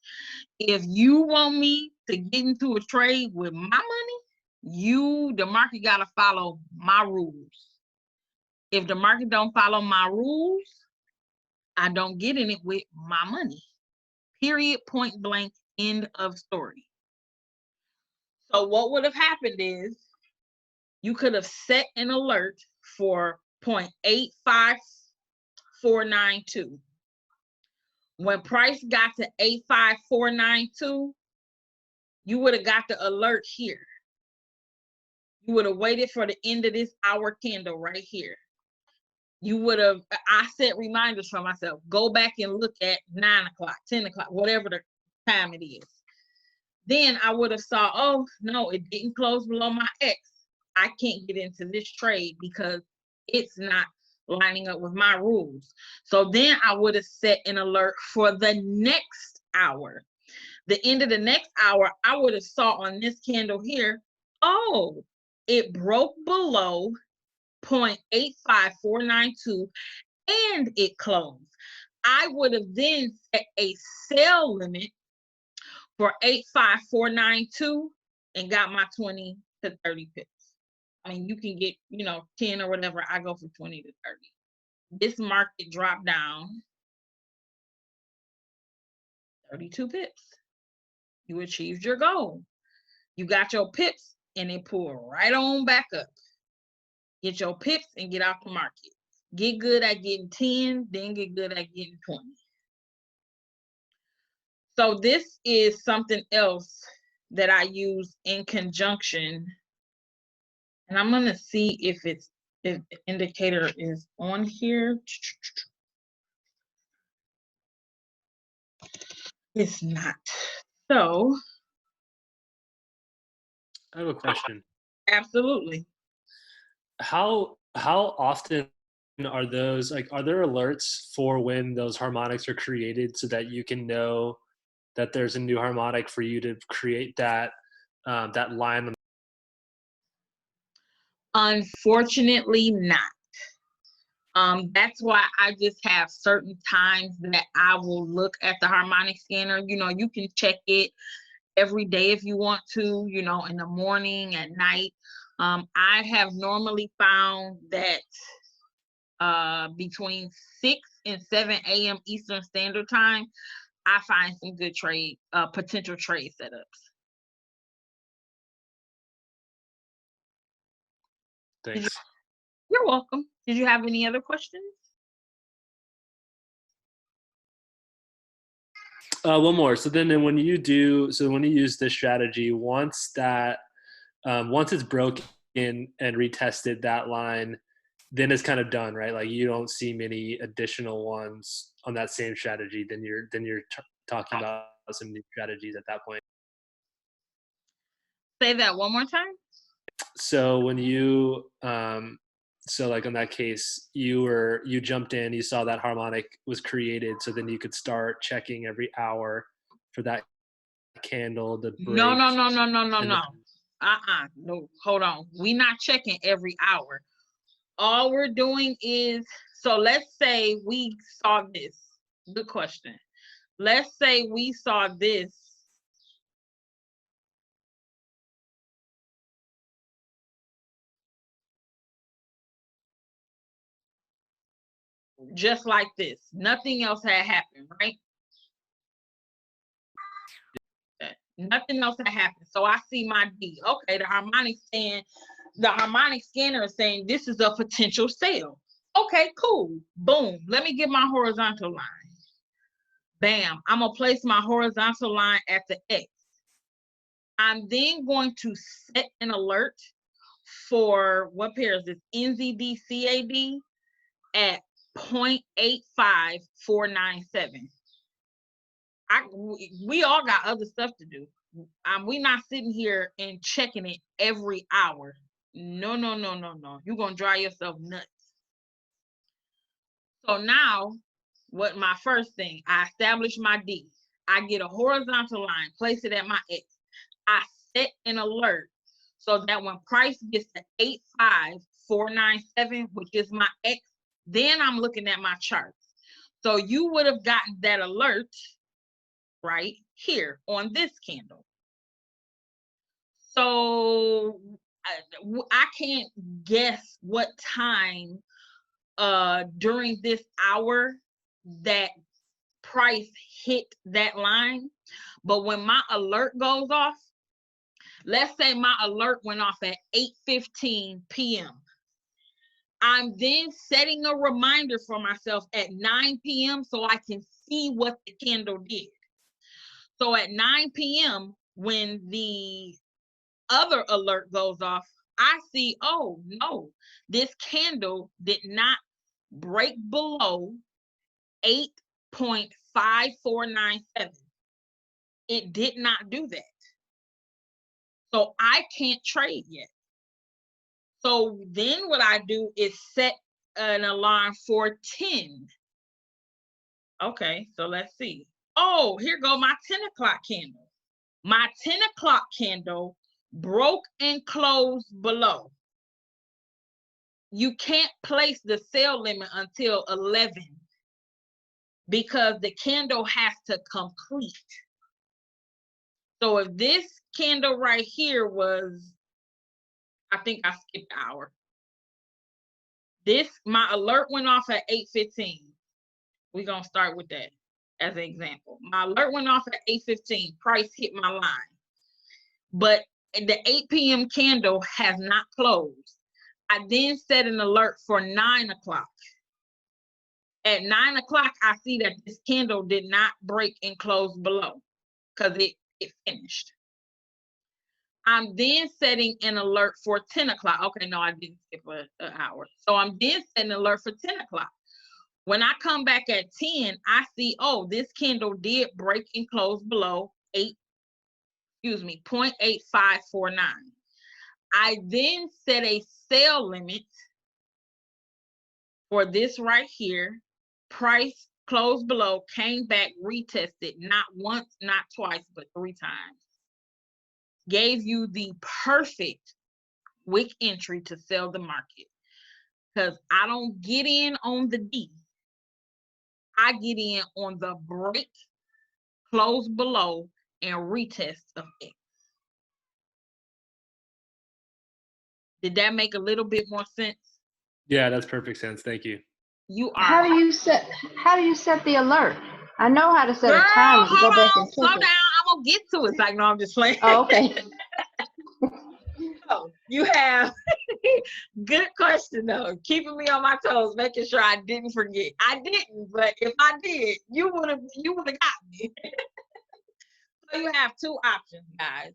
[SPEAKER 1] If you want me to get into a trade with my money, the market gotta follow my rules. If the market don't follow my rules, I don't get in it with my money. Period, point blank, end of story. So what would have happened is you could have set an alert for 0.85492. When price got to 85492, you would have got the alert here. You would have waited for the end of this hour candle right here. You would have, I set reminders for myself, go back and look at 9 o'clock, 10 o'clock, whatever the time it is. Then I would have saw, oh, no, it didn't close below my X. I can't get into this trade because it's not lining up with my rules. So then I would have set an alert for the next hour. The end of the next hour, I would have saw on this candle here, oh, it broke below 0.85492 and it closed. I would have then set a sell limit for 85492 and got my 20 to 30 pips. I mean, you can get, 10 or whatever. I go for 20 to 30. This market dropped down 32 pips. You achieved your goal. You got your pips and it pulled right on back up. Get your pips and get out the market. Get good at getting 10, then get good at getting 20. So this is something else that I use in conjunction. And I'm going to see if the indicator is on here. It's not. So.
[SPEAKER 4] I have a question.
[SPEAKER 1] Absolutely.
[SPEAKER 4] How often are those, are there alerts for when those harmonics are created so that you can know that there's a new harmonic for you to create that line?
[SPEAKER 1] Unfortunately not. That's why I just have certain times that I will look at the harmonic scanner. You know, you can check it every day if you want to, you know, in the morning, at night. I have normally found that between 6 and 7 a.m. Eastern Standard Time, I find some good potential trade setups.
[SPEAKER 4] Thanks.
[SPEAKER 1] You're welcome. Did you have any other questions?
[SPEAKER 4] One more. So then when you use this strategy, once it's broken and retested that line, then it's kind of done, right? Like you don't see many additional ones on that same strategy. Then you're talking about some new strategies at that point.
[SPEAKER 1] Say that one more time.
[SPEAKER 4] So when you so like in that case, you jumped in, you saw that harmonic was created, so then you could start checking every hour for that candle to break.
[SPEAKER 1] No. No, hold on. We're not checking every hour. All we're doing is, so let's say we saw this. Good question. Let's say we saw this. Just like this. Nothing else had happened, right? Nothing else had happened. So I see my D. Okay, the harmonic scanner is saying this is a potential sale. Okay, cool. Boom. Let me get my horizontal line. Bam. I'm going to place my horizontal line at the X. I'm then going to set an alert for, what pair is this? NZD CAD at 0.85497. We all got other stuff to do. We're not sitting here and checking it every hour. No. You're going to drive yourself nuts. So now, what my first thing, I establish my D. I get a horizontal line, place it at my X. I set an alert so that when price gets to 85497, which is my X, then I'm looking at my charts. So you would have gotten that alert right here on this candle. So I can't guess what time during this hour that price hit that line, but when my alert goes off, let's say my alert went off at 8:15 p.m. I'm then setting a reminder for myself at 9 p.m. so I can see what the candle did. So at 9 p.m., when the other alert goes off, I see, oh no, this candle did not break below 8.5497. It did not do that. So I can't trade yet. So then what I do is set an alarm for 10. Okay, so let's see. Oh, here go my 10 o'clock candle. My 10 o'clock candle broke and closed below. You can't place the sell limit until 11 because the candle has to complete. So if this candle right here was, I think I skipped an hour. My alert went off at 8:15. We're going to start with that as an example. My alert went off at 8:15. Price hit my line. But the 8 p.m. candle has not closed. I then set an alert for 9 o'clock. At 9 o'clock, I see that this candle did not break and close below because it finished. I'm then setting an alert for 10 o'clock. Okay, no, I didn't skip an hour. So I'm then setting an alert for 10 o'clock. When I come back at 10, I see, oh, this candle did break and close below 0.8549. I then set a sell limit for this right here. Price closed below, came back, retested, not once, not twice, but 3 times. Gave you the perfect wick entry to sell the market. because I don't get in on the D. I get in on the break, close below, and retest of X. Did that make a little bit more sense?
[SPEAKER 4] Yeah, that's perfect sense. Thank you.
[SPEAKER 1] You
[SPEAKER 2] How
[SPEAKER 1] are.
[SPEAKER 2] do you set the alert? I know how to set
[SPEAKER 1] Girl,
[SPEAKER 2] a timer to go
[SPEAKER 1] hold
[SPEAKER 2] back
[SPEAKER 1] on,
[SPEAKER 2] and
[SPEAKER 1] slow
[SPEAKER 2] check
[SPEAKER 1] down.
[SPEAKER 2] it.
[SPEAKER 1] I'm gonna get to it. It's like, no, I'm just playing.
[SPEAKER 2] Oh, okay.
[SPEAKER 1] So you have good question though, keeping me on my toes, making sure I didn't forget. I didn't, but if I did, you would have got me. So you have two options, guys.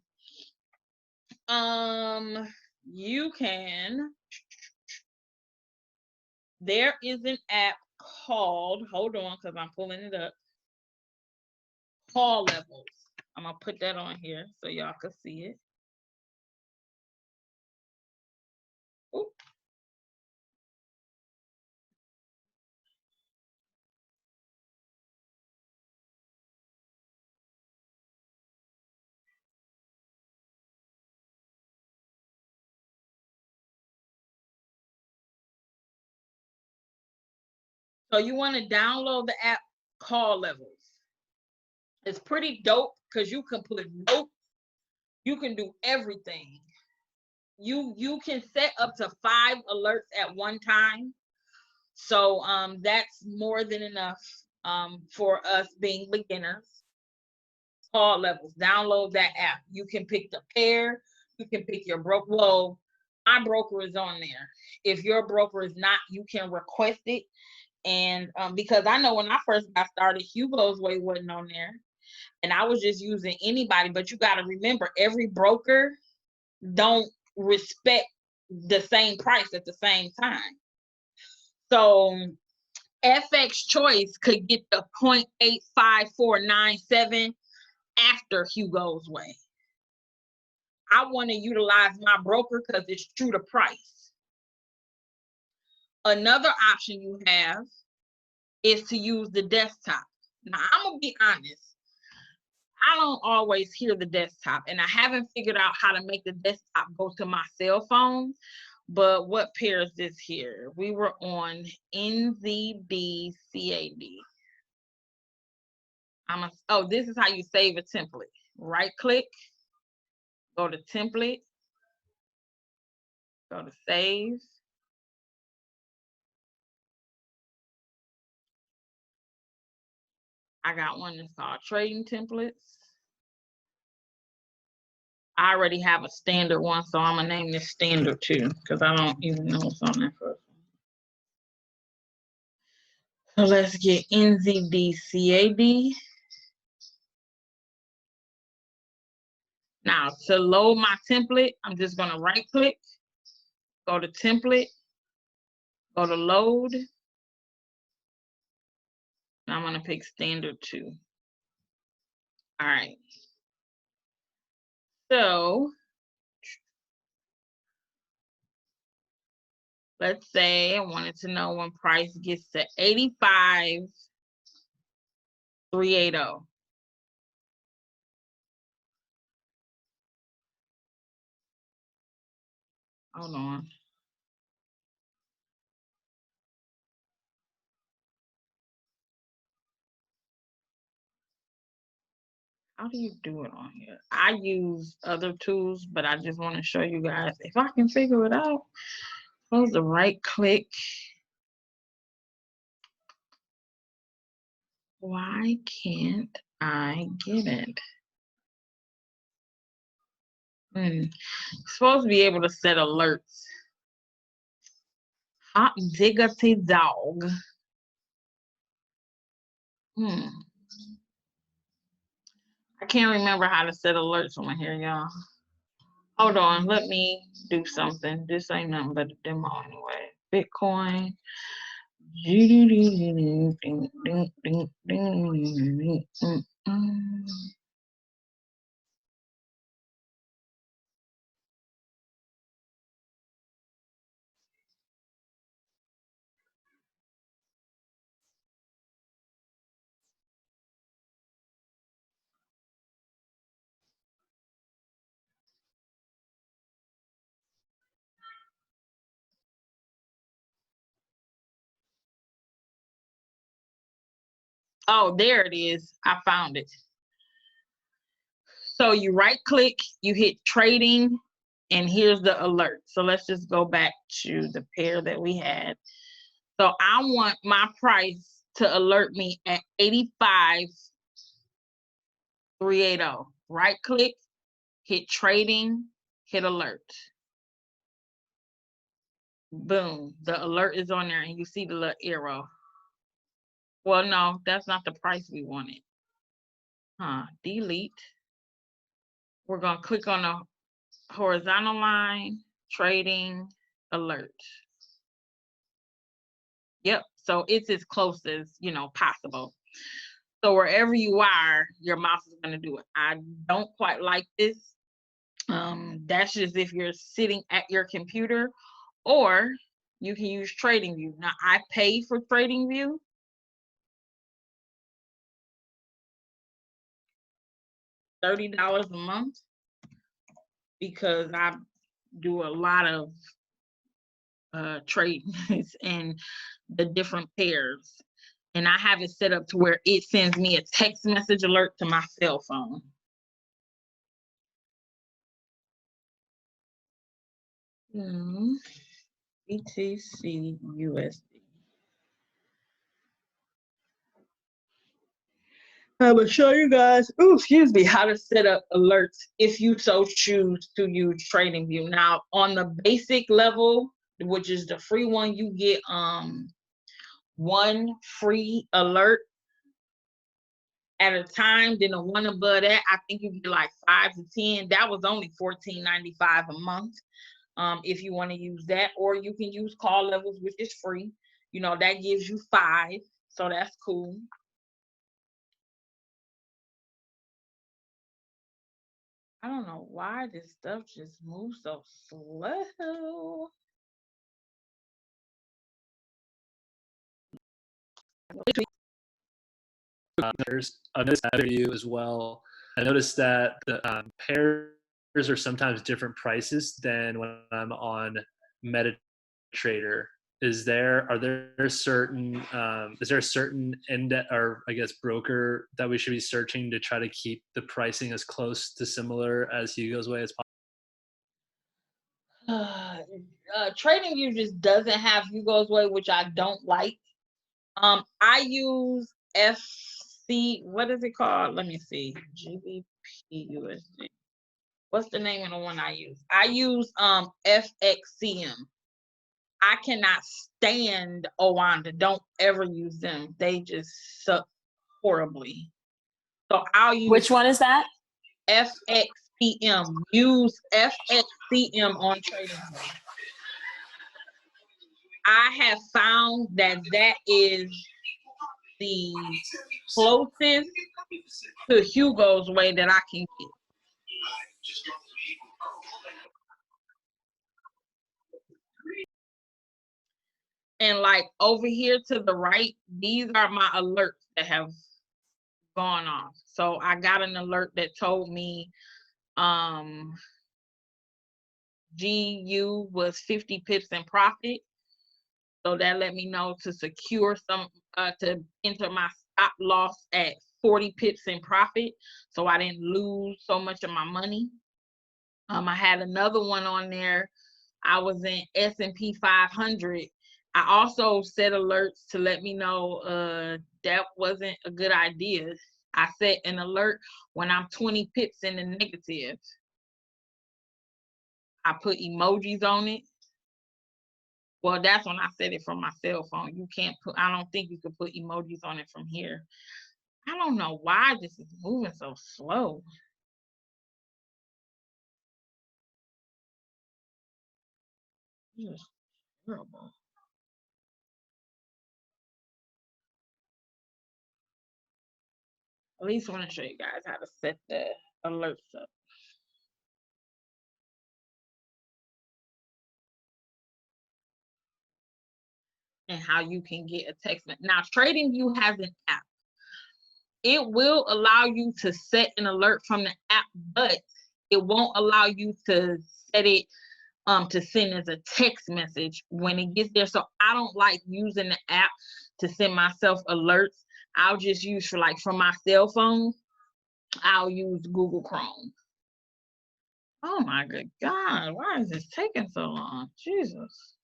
[SPEAKER 1] You can. There is an app called. Hold on, because I'm pulling it up. Call levels. I'm gonna put that on here so y'all can see it. Ooh. So you want to download the app Call Levels. It's pretty dope because you can put notes. You can do everything. You can set up to 5 alerts at one time. So that's more than enough for us being beginners. Call Levels. Download that app. You can pick the pair. You can pick your broker. Well, my broker is on there. If your broker is not, you can request it. And because I know when I first got started, Hugo's Way wasn't on there. And I was just using anybody. But you got to remember, every broker don't respect the same price at the same time. So FX Choice could get the 0.85497 after Hugo's Way. I want to utilize my broker because it's true to price. Another option you have is to use the desktop. Now, I'm going to be honest. I don't always hear the desktop, and I haven't figured out how to make the desktop go to my cell phone. But what pair is this here? We were on NZBCAD. Oh, this is how you save a template. Right click, go to template, go to save. I got one that's called trading templates. I already have a standard one, so I'm gonna name this standard too, because I don't even know what's on that first one. So let's get NZDCAD. Now to load my template, I'm just gonna right click, go to template, go to load. And I'm gonna pick standard 2. All right. So let's say I wanted to know when price gets to 85,380. Hold on. How do you do it on here? I use other tools, but I just want to show you guys if I can figure it out. Close the right click. Why can't I get it? Supposed to be able to set alerts. Hot diggity dog. I can't remember how to set alerts on here, y'all. Hold on, let me do something. This ain't nothing but a demo anyway. Bitcoin. Oh, there it is. I found it. So you right click, you hit trading, and here's the alert. So let's just go back to the pair that we had. So I want my price to alert me at 85,380. Right click, hit trading, hit alert. Boom, the alert is on there and you see the little arrow. Well, no, that's not the price we wanted. Delete. We're gonna click on the horizontal line, trading, alert. Yep, so it's as close as, you know, possible. So wherever you are, your mouse is gonna do it. I don't quite like this. That's just if you're sitting at your computer, or you can use TradingView. Now I pay for TradingView. $30 a month because I do a lot of trades and the different pairs. And I have it set up to where it sends me a text message alert to my cell phone. BTC USD. I will show you guys, excuse me, how to set up alerts if you so choose to use TradingView. Now, on the basic level, which is the free one, you get one free alert at a time. Then the one above that, I think you get like 5 to 10. That was only $14.95 a month. If you want to use that, or you can use call levels, which is free. You know, that gives you 5, so that's cool. I don't know why this stuff just moves so slow.
[SPEAKER 4] There's this view as well. I noticed that the pairs are sometimes different prices than when I'm on MetaTrader. Is there a certain index, or I guess broker, that we should be searching to try to keep the pricing as close to similar as Hugo's way as possible?
[SPEAKER 1] TradingView just doesn't have Hugo's way, which I don't like. I use FC, what is it called? Let me see. GBP USD. What's the name of the one I use? I use FXCM. I cannot stand Owanda. Don't ever use them. They just suck horribly. So I'll use
[SPEAKER 3] Which one is that?
[SPEAKER 1] FXCM. Use FXCM on TradingView. I have found that that is the closest to Hugo's way that I can get. And like over here to the right, these are my alerts that have gone off. So I got an alert that told me GU was 50 pips in profit. So that let me know to secure some, to enter my stop loss at 40 pips in profit, so I didn't lose so much of my money. I had another one on there. I was in S&P 500. I also set alerts to let me know that wasn't a good idea. I set an alert when I'm 20 pips in the negative. I put emojis on it. Well, that's when I set it from my cell phone. You can't put, I don't think you could put emojis on it from here. I don't know why this is moving so slow. This is terrible. At least I want to show you guys how to set the alerts up. And how you can get a text message. Now, TradingView has an app. It will allow you to set an alert from the app, but it won't allow you to set it to send as a text message when it gets there. So I don't like using the app to send myself alerts. I'll just use for like from my cell phone, I'll use Google Chrome. Oh my good God, why is this taking so long? Jesus.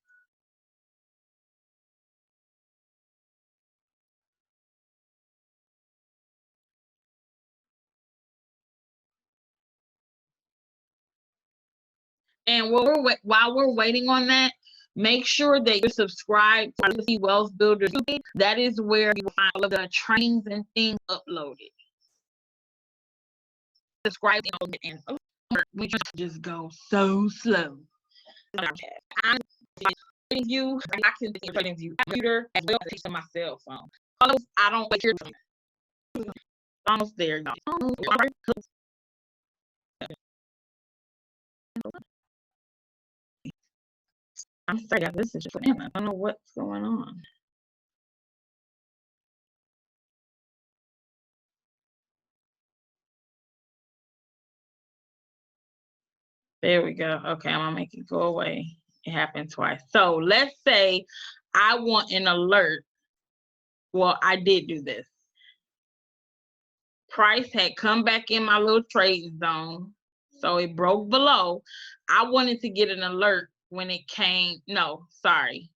[SPEAKER 1] And while we're waiting on that, make sure that you're subscribed to Legacy Wealth Builders. That is where you will find all of the trainings and things uploaded. Subscribe and we just go so slow. I'm showing you, I can showing you computer as well as my cell phone. I don't hear them. Almost there, y'all. I'm sorry, this is just I don't know what's going on. There we go. Okay, I'm gonna make it go away. It happened twice. So let's say I want an alert. Well, I did do this. Price had come back in my little trading zone, so it broke below. I wanted to get an alert when it came. No, sorry.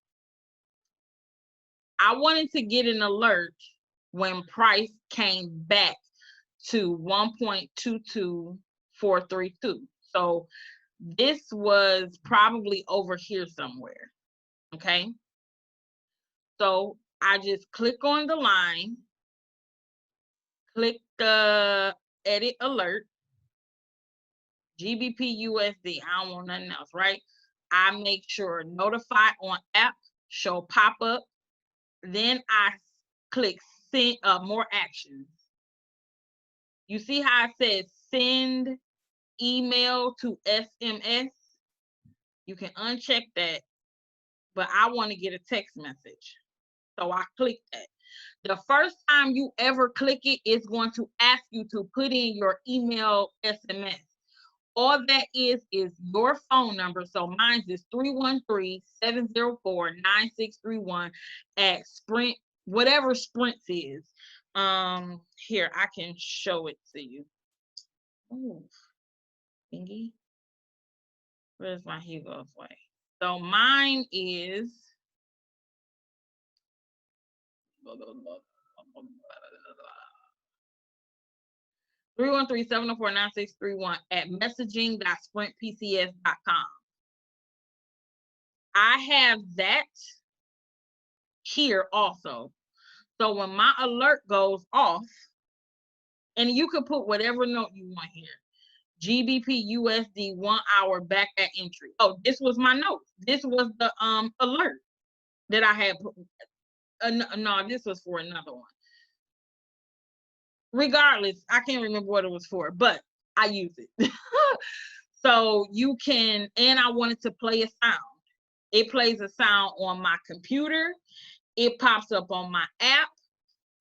[SPEAKER 1] I wanted to get an alert when price came back to 1.22432. So this was probably over here somewhere. Okay. So I just click on the line, click the edit alert, GBP USD. I don't want nothing else, right? I make sure notify on app, show pop up. Then I click send more actions. You see how it says send email to SMS? You can uncheck that, but I want to get a text message. So I click that. The first time you ever click it, it's going to ask you to put in your email SMS. All that is your phone number. So mine is 313-704-9631 at Sprint, whatever Sprint is. Here, I can show it to you. Ooh, thingy. Where's my Hugo's way? So mine is 313-704-9631 at messaging.sprintpcs.com. I have that here also. So when my alert goes off, and you can put whatever note you want here. GBP USD 1 hour back at entry. Oh, this was my note. This was the alert that I had. No, this was for another one. Regardless, I can't remember what it was for, but I use it. So you can, and I wanted to play a sound. It plays a sound on my computer. It pops up on my app,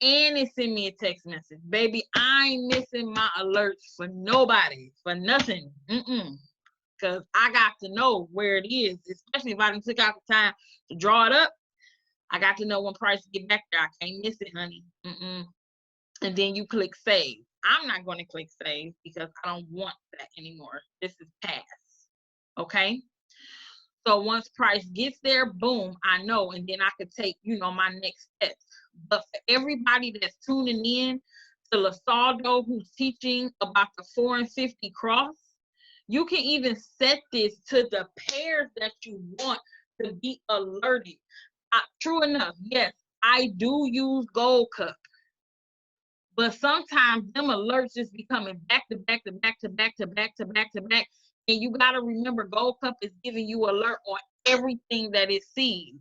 [SPEAKER 1] and it sent me a text message. Baby, I ain't missing my alerts for nobody, for nothing. Because I got to know where it is, especially if I done took out the time to draw it up. I got to know when prices get back there. I can't miss it, honey. And then you click save. I'm not going to click save because I don't want that anymore. This is past. Okay? So once price gets there, boom, I know. And then I could take, my next steps. But for everybody that's tuning in to Lasaldo, who's teaching about the 4 and 50 cross, you can even set this to the pairs that you want to be alerted. True enough, yes, I do use Gold Cup. But sometimes them alerts just be coming back to back to back to back to back to back to back. And you got to remember, Gold Cup is giving you alert on everything that it sees.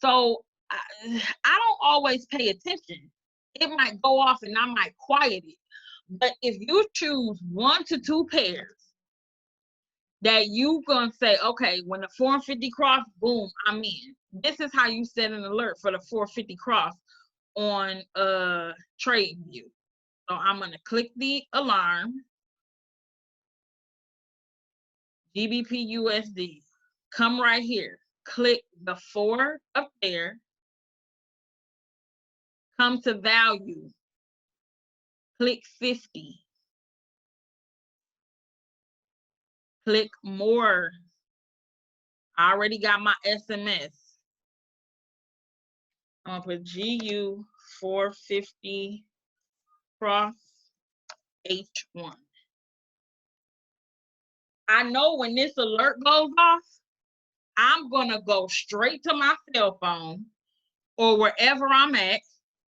[SPEAKER 1] So I don't always pay attention. It might go off and I might quiet it. But if you choose 1 to 2 pairs that you gonna say, okay, when the 450 cross, boom, I'm in. This is how you set an alert for the 450 cross on TradeView. So I'm gonna click the alarm, GBP USD, come right here, click the 4 up there, Come to value. Click 50. Click more. I already got my SMS. I'm gonna put GU 450 cross H1. I know when this alert goes off, I'm gonna go straight to my cell phone or wherever I'm at,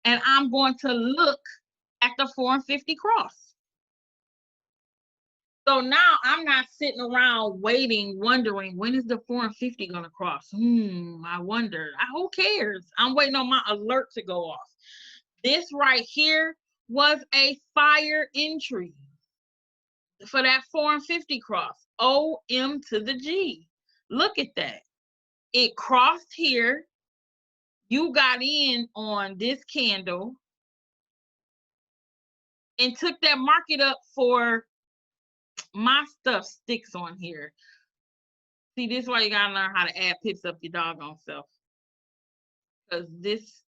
[SPEAKER 1] and I'm going to look at the 450 cross. So now I'm not sitting around waiting, wondering when is the 450 gonna cross? I wonder. Who cares? I'm waiting on my alert to go off. This right here was a fire entry for that 450 cross. OM to the G. Look at that. It crossed here. You got in on this candle and took that market up for my stuff sticks on here. See, this is why you gotta learn how to add pips up your doggone self. Because this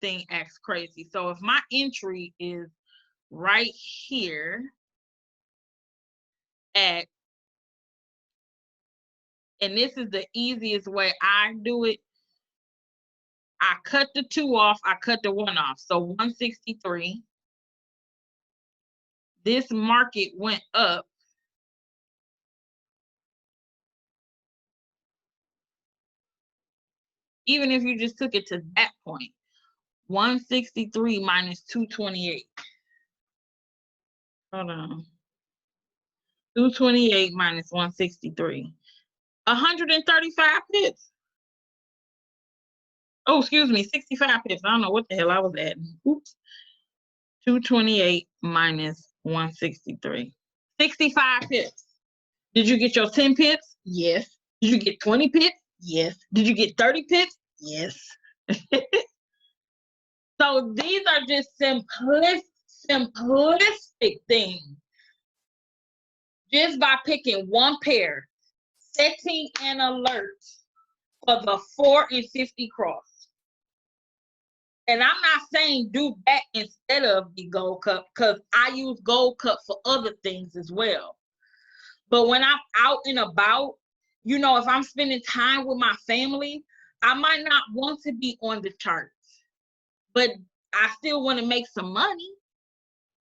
[SPEAKER 1] thing acts crazy. So if my entry is right here at, and this is the easiest way I do it, I cut the 2 off, I cut the 1 off. So 163. This market went up. Even if you just took it to that point, 163 minus 228. Hold on. 228 minus 163. 135 pips. Oh, excuse me, 65 pips. I don't know what the hell I was adding. Oops. 228 minus 163. 65 pips. Did you get your 10 pips? Yes. Did you get 20 pips? Yes. Did you get 30 pips? Yes. So these are just simplistic things. Just by picking one pair, setting an alert for the 4 and 50 cross. And I'm not saying do that instead of the gold cup, because I use gold cup for other things as well. But when I'm out and about, you know, if I'm spending time with my family, I might not want to be on the charts, but I still want to make some money.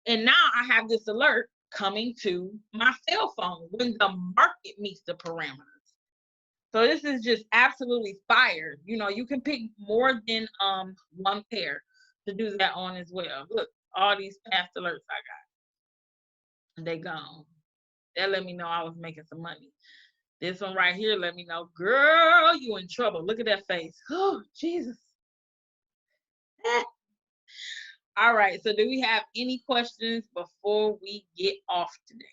[SPEAKER 1] And now I have this alert coming to my cell phone when the market meets the parameters. So this is just absolutely fire. You know, you can pick more than one pair to do that on as well. Look, all these past alerts I got, and they gone. That let me know I was making some money. This one right here let me know, girl, you in trouble. Look at that face. Oh, Jesus. All right, so do we have any questions before we get off today?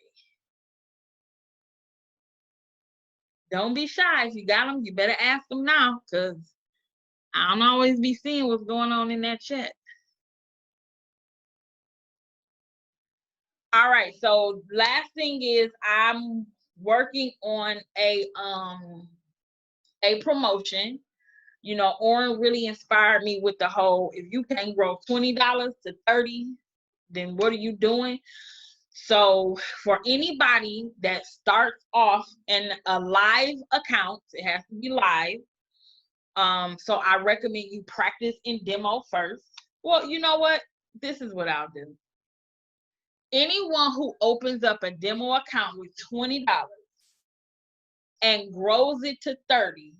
[SPEAKER 1] Don't be shy. If you got them, you better ask them now, because I don't always be seeing what's going on in that chat. All right, so last thing is I'm working on a promotion. You know, Oren really inspired me with the whole, if you can't grow $20 to $30, then what are you doing? So for anybody that starts off in a live account, it has to be live. So I recommend you practice in demo first. Well, you know what? This is what I'll do. Anyone who opens up a demo account with $20 and grows it to 30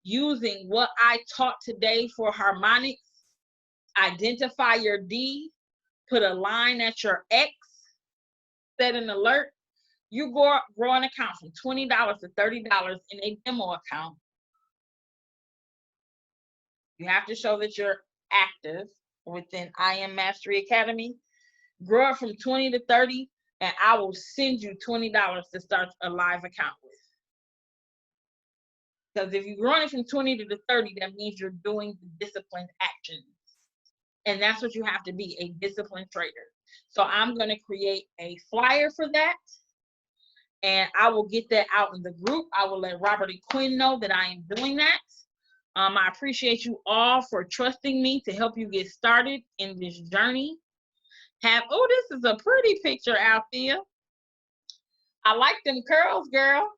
[SPEAKER 1] using what I taught today for harmonics, identify your D, put a line at your X, set an alert, you grow an account from $20 to $30 in a demo account. You have to show that you're active within I Am Mastery Academy. Grow it from 20 to 30, and I will send you $20 to start a live account with. Because if you're growing it from 20 to 30, that means you're doing the disciplined actions. And that's what you have to be, a disciplined trader. So I'm going to create a flyer for that. And I will get that out in the group. I will let Robert and Quinn know that I am doing that. I appreciate you all for trusting me to help you get started in this journey. Oh, this is a pretty picture, Althea. I like them curls, girl.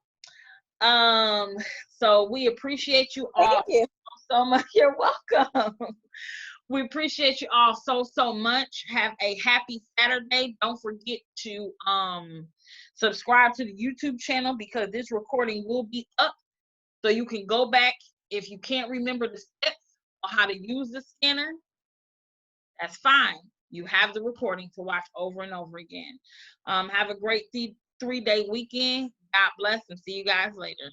[SPEAKER 1] So we appreciate you all
[SPEAKER 5] Thank you.
[SPEAKER 1] so much. You're welcome. We appreciate you all so much. Have a happy Saturday. Don't forget to subscribe to the YouTube channel because this recording will be up. So you can go back if you can't remember the steps on how to use the scanner. That's fine. You have the recording to watch over and over again. Have a great 3-day weekend. God bless and see you guys later.